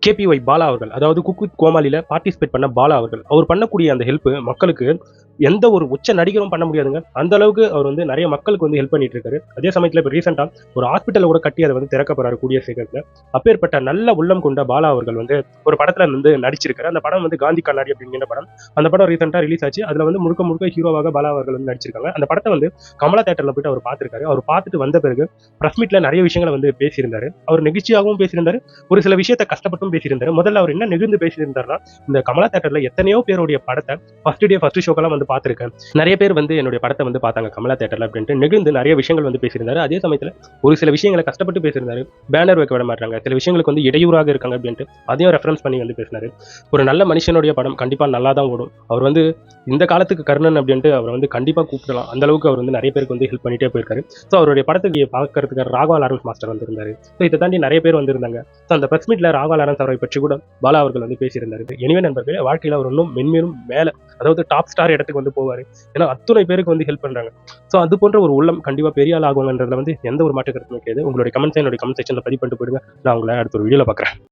KPY Bala அவர்கள், அதாவது cook with கோமாளியில participate பண்ண பாலா அவர்கள், அவர் பண்ணக்கூடிய அந்த ஹெல்ப் மக்களுக்கு எந்த ஒரு உச்ச நடிகரும் பண்ண முடியாதுங்க. அந்த அளவுக்கு அவர் வந்து நிறைய மக்களுக்கு வந்து ஹெல்ப் பண்ணிட்டு இருக்காரு. அதே சமயத்தில் இப்போ ரீசெண்டா ஒரு ஹாஸ்பிட்டல் கூட கட்டி அதை வந்து திறக்க போறாரு கூடிய சீக்கிரத்தில். அப்பேற்பட்ட நல்ல உள்ளம் கொண்ட பாலா அவர்கள் வந்து ஒரு படத்துல வந்து நடிச்சிருக்காரு. அந்த படம் வந்து காந்தி கண்ணாடி அப்படிங்கிற படம். அந்த படம் ரீசெண்டா ரிலீஸ் ஆச்சு. அதுல வந்து முழுக்க முழுக்க ஹீரோவாக பாலா அவர்கள் வந்து நடிச்சிருக்காங்க. அந்த படத்தை வந்து கமலா தேட்டர்ல போயிட்டு அவர் பார்த்திருக்காரு. அவர் பார்த்துட்டு வந்த பிறகு பிரஸ் மீட்ல நிறைய விஷயங்களை வந்து பேசியிருந்தாரு. அவர் நெகிழ்ச்சியாகவும் பேசியிருந்தாரு, ஒரு சில விஷயத்தை கஷ்டப்பட்டும் பேசியிருந்தாரு. முதல்ல அவர் என்ன நெகிழ்ந்து பேசியிருந்தாருன்னா, இந்த கமலா தேட்டர்ல எத்தனையோ பேருடைய படத்தை ஃபர்ஸ்ட் டே ஃபர்ஸ்ட் ஷோக்கெல்லாம் வந்து பார்த்திருக்கேன். நிறைய பேர் வந்து என்னுடைய படத்தை வந்து பார்த்தாங்க கமலா தேட்டர்ல அப்படின்ட்டு நெகிழ்ந்து நிறைய விஷயங்கள் வந்து பேசியிருந்தாரு. அதே சமயத்தில் ஒரு சில விஷயங்களை கஷ்டப்பட்டு பேசியிருந்தாரு. பேனர் வைக்க விட மாட்டாங்க, சில விஷயங்களுக்கு வந்து இடையூறாக இருக்காங்க அப்படின்ட்டு அதையும் ரெஃபரன்ஸ் பண்ணி வந்து பேசினாரு. ஒரு நல்ல மனுஷனுடைய படம் கண்டிப்பா நல்லா தான் ஓடும். அவர் வந்து இந்த காலத்துக்கு கர்ணன் அப்படின்ட்டு அவரை வந்து கண்டிப்பா கூப்பிடலாம். அந்த அளவுக்கு அவர் வந்து நிறைய பேருக்கு வந்து ஹெல்ப் பண்ணிட்டே போயிருக்காரு. ஸோ அவருடைய படத்துக்கு பார்க்கறதுக்கு ராகவா லாரன்ஸ் மாஸ்டர் வந்திருந்தாரு. ஸோ இதை தாண்டி நிறைய பேர் வந்திருந்தாங்க. ஸோ அந்த பிரஸ் மீட்ல ராகவா லாரன்ஸ் அவரை பற்றி கூட பாலா அவர்கள் வந்து பேசியிருந்தாரு. எனவே நண்பர்களே, வாழ்க்கையில் அவர் இன்னும் மென்மேலும் மேல, அதாவது டாப் ஸ்டார் இடத்துக்கு வந்து போவாரு. ஏன்னா அத்துணை பேருக்கு வந்து ஹெல்ப் பண்றாங்க. ஸோ அது போன்ற ஒரு உள்ளம் கண்டிப்பா பெரிய ஆள் ஆகுங்கிறதுல வந்து எந்த ஒரு மாற்று கருத்துமே கிடையாது. உங்களுடைய கமெண்ட்ஸை என்னுடைய கமெண்ட் செக்ஷன்ல பதிவு பண்ணிட்டு போயிடுங்க. நான் உங்களை அடுத்த ஒரு வீடியோல பார்க்குறேன்.